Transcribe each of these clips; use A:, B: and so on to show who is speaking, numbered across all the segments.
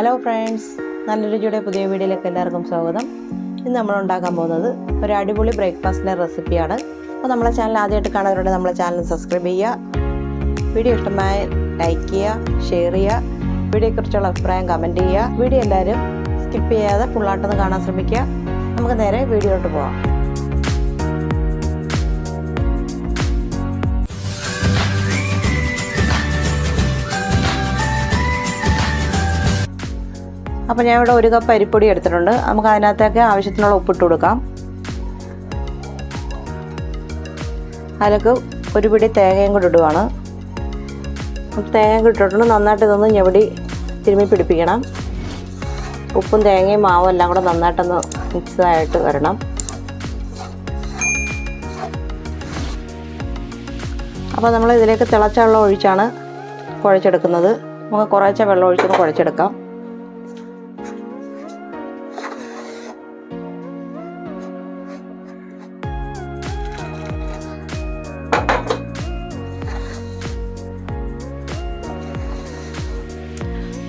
A: Hello friends, നല്ലൊരു രുചിയുടെ പുതിയ വീഡിയോയിലേക്ക് എല്ലാവർക്കും സ്വാഗതം. ഇന്ന് നമ്മൾ ഉണ്ടാക്കാൻ പോകുന്നത് ഒരു അടിപൊളി ബ്രേക്ക്ഫാസ്റ്റിൻ്റെ റെസിപ്പിയാണ്. അപ്പോൾ നമ്മളെ ചാനൽ ആദ്യമായിട്ട് കാണുന്നവരുടെ നമ്മളെ ചാനൽ സബ്സ്ക്രൈബ് ചെയ്യുക, വീഡിയോ ഇഷ്ടമായി ലൈക്ക് ചെയ്യുക, ഷെയർ ചെയ്യുക, വീഡിയോയെക്കുറിച്ചുള്ള അഭിപ്രായം കമൻറ്റ് ചെയ്യുക. വീഡിയോ എല്ലാവരും സ്കിപ്പ് ചെയ്യാതെ ഫുള്ളായിട്ടൊന്ന് കാണാൻ ശ്രമിക്കുക. നമുക്ക് നേരെ വീഡിയോയിലോട്ട് പോകാം. അപ്പോൾ ഞാൻ ഇവിടെ 1 കപ്പ് അരിപ്പൊടി എടുത്തിട്ടുണ്ട്. നമുക്ക് അതിനകത്തേക്ക് ആവശ്യത്തിനുള്ള ഉപ്പിട്ട് കൊടുക്കാം. അതിലേക്ക് ഒരു പിടി തേങ്ങയും കൂടി ഇടുവാണ്. തേങ്ങയും കൂടി ഇട്ടിട്ടുണ്ട്. നന്നായിട്ട് ഇതൊന്ന് ഞെവടി തിരുമ്മി പിടിപ്പിക്കണം. ഉപ്പും തേങ്ങയും മാവും എല്ലാം കൂടെ നന്നായിട്ടൊന്ന് മിക്സായിട്ട് വരണം. അപ്പോൾ നമ്മൾ ഇതിലേക്ക് തിളച്ച വെള്ളം ഒഴിച്ചാണ് കുഴച്ചെടുക്കുന്നത്. നമുക്ക് കുറേശ്ശെ വെള്ളം ഒഴിച്ചൊന്ന് കുഴച്ചെടുക്കാം.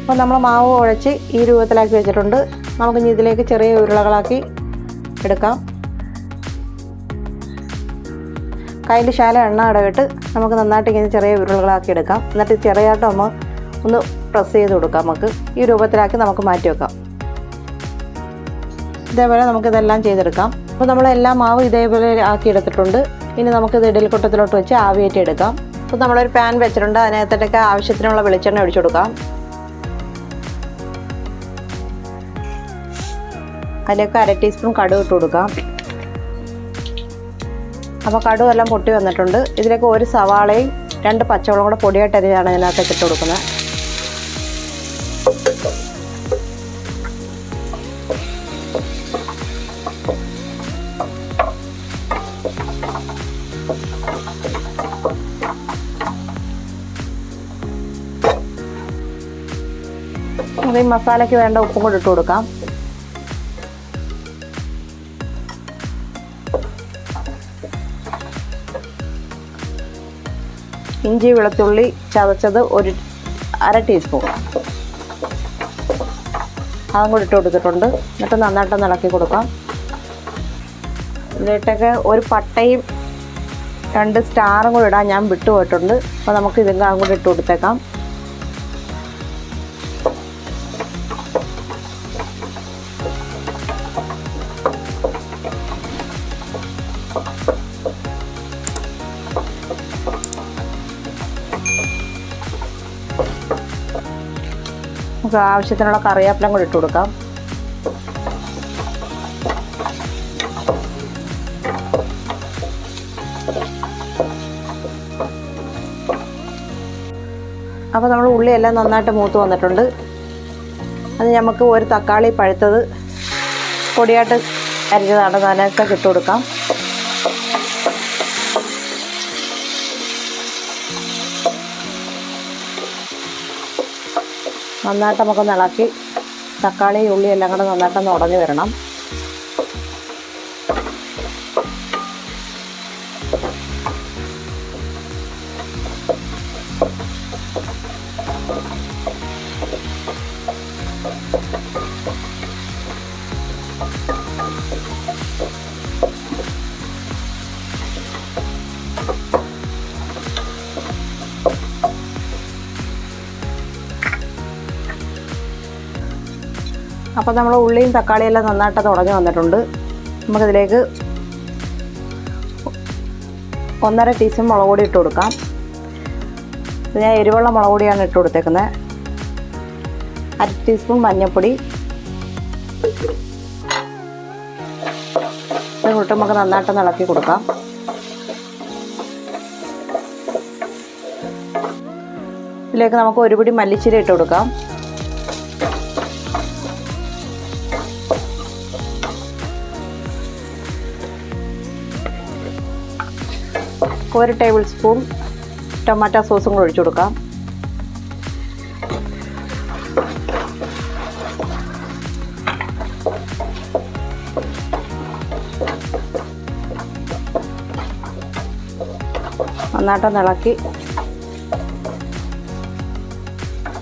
A: അപ്പോൾ നമ്മൾ മാവ് കുഴച്ച് ഈ രൂപത്തിലാക്കി വെച്ചിട്ടുണ്ട്. നമുക്കിനി ഇതിലേക്ക് ചെറിയ ഉരുളകളാക്കി എടുക്കാം. കയ്യിൽ ശാല എണ്ണ ഇടവിട്ട് നമുക്ക് നന്നായിട്ട് ഇങ്ങനെ ചെറിയ ഉരുളകളാക്കി എടുക്കാം. എന്നിട്ട് ചെറിയായിട്ട് ഒന്ന് പ്രസ് ചെയ്ത് കൊടുക്കാം. നമുക്ക് ഈ രൂപത്തിലാക്കി നമുക്ക് മാറ്റി വെക്കാം. ഇതേപോലെ നമുക്കിതെല്ലാം ചെയ്തെടുക്കാം. അപ്പോൾ നമ്മളെല്ലാം മാവ് ഇതേപോലെ ആക്കി എടുത്തിട്ടുണ്ട്. ഇനി നമുക്കിത് ഇഡലിക്കുട്ടത്തിലോട്ട് വെച്ച് ആവിയേറ്റി എടുക്കാം. അപ്പോൾ നമ്മളൊരു പാൻ വെച്ചിട്ടുണ്ട്. അതിനകത്തേക്ക് ആവശ്യത്തിനുള്ള വെളിച്ചെണ്ണ ഒഴിച്ചു കൊടുക്കാം. അതിലേക്ക് 1/2 ടീസ്പൂൺ കടുക് ഇട്ട് കൊടുക്കാം. അപ്പോൾ കടുക് എല്ലാം പൊട്ടി വന്നിട്ടുണ്ട്. ഇതിലേക്ക് 1 സവാളയും 2 പച്ചമുളകും കൂടെ പൊടിയായിട്ട് അരിഞ്ഞാണ് ഇതിനകത്തേക്ക് ഇട്ട് കൊടുക്കുന്നത്. നമുക്ക് ഈ മസാലയ്ക്ക് വേണ്ട ഉപ്പും കൂടി ഇട്ട് കൊടുക്കാം. ഇഞ്ചി വെളുത്തുള്ളി ചതച്ചത് 1/2 ടീസ്പൂൺ അതും കൂടി ഇട്ട് കൊടുത്തിട്ടുണ്ട്. എന്നിട്ട് നന്നായിട്ട് ഇളക്കി കൊടുക്കാം. ഇതിലേക്ക് 1 പട്ടയും 2 സ്റ്റാറും കൂടി ഇടാൻ ഞാൻ വിട്ടുപോയിട്ടുണ്ട്. അപ്പോൾ നമുക്ക് ഇതെല്ലാം കൂടി ഇട്ട് കൊടുത്തേക്കാം. നമുക്ക് ആവശ്യത്തിനുള്ള കറിവേപ്പിലയും കൂടി ഇട്ട് കൊടുക്കാം. അപ്പോൾ നമ്മൾ ഉള്ളിയെല്ലാം നന്നായിട്ട് മൂത്ത് വന്നിട്ടുണ്ട്. അത് നമുക്ക് 1 തക്കാളി പഴുത്തത് പൊടിയായിട്ട് അരിഞ്ഞതാണ് അതിനകത്തേക്ക് ഇട്ട് കൊടുക്കാം. നന്നായിട്ട് നമുക്കൊന്ന് ഇളക്കി തക്കാളി ഉള്ളി എല്ലാം കൂടെ നന്നായിട്ടൊന്ന് ഉടഞ്ഞു വരണം. അപ്പോൾ നമ്മൾ ഉള്ളിയും തക്കാളിയെല്ലാം നന്നായിട്ട് ഉടഞ്ഞു വന്നിട്ടുണ്ട്. നമുക്കിതിലേക്ക് 1/2 ടീസ്പൂൺ മുളക് പൊടി ഇട്ട് കൊടുക്കാം. ഇത് ഞാൻ എരിവുള്ള മുളക് പൊടിയാണ് ഇട്ട് കൊടുത്തേക്കുന്നത്. 1/2 ടീസ്പൂൺ മഞ്ഞൾപ്പൊടി ഇട്ട് നമുക്ക് നന്നായിട്ട് ഇളക്കി കൊടുക്കാം. ഇതിലേക്ക് നമുക്ക് 1 പിടി മല്ലിച്ചീര ഇട്ട് കൊടുക്കാം. 1 ടേബിൾ സ്പൂൺ ടൊമാറ്റോ സോസും കൂടി ഒഴിച്ചു കൊടുക്കാം. നന്നായിട്ട് ഇളക്കി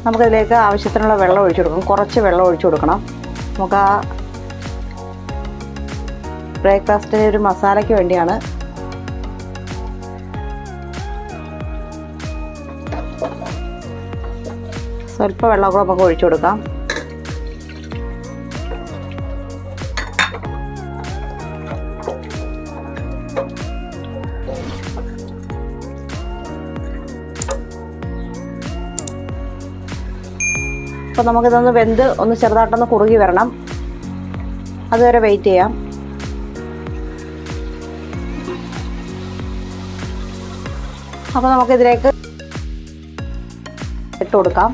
A: നമുക്കിതിലേക്ക് ആവശ്യത്തിനുള്ള വെള്ളം ഒഴിച്ചു കൊടുക്കണം. കുറച്ച് വെള്ളം ഒഴിച്ചു കൊടുക്കണം. നമുക്ക് ആ ബ്രേക്ക്ഫാസ്റ്റിന് ഒരു മസാലയ്ക്ക് വേണ്ടിയാണ്. സ്വല്പം വെള്ളം കൂടെ നമുക്ക് ഒഴിച്ചു കൊടുക്കാം. അപ്പോൾ നമുക്കിതൊന്ന് വെന്ത് ഒന്ന് ചെറുതായിട്ടൊന്ന് കുറുകി വരണം. അതുവരെ വെയിറ്റ് ചെയ്യാം. അപ്പോൾ നമുക്കിതിലേക്ക് ഇട്ട് കൊടുക്കാം.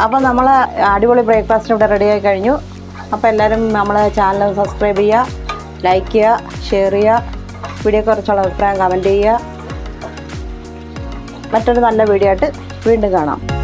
A: അപ്പോൾ നമ്മൾ അടിപൊളി ബ്രേക്ക്ഫാസ്റ്റ് ഇവിടെ റെഡിയായി കഴിഞ്ഞു. അപ്പോൾ എല്ലാവരും നമ്മളെ ചാനൽ സബ്സ്ക്രൈബ് ചെയ്യുക, ലൈക്ക് ചെയ്യുക, ഷെയർ ചെയ്യുക, വീഡിയോയെക്കുറിച്ചുള്ള അഭിപ്രായം കമൻറ്റ് ചെയ്യുക. മറ്റൊരു നല്ല വീഡിയോ ആയിട്ട് വീണ്ടും കാണാം.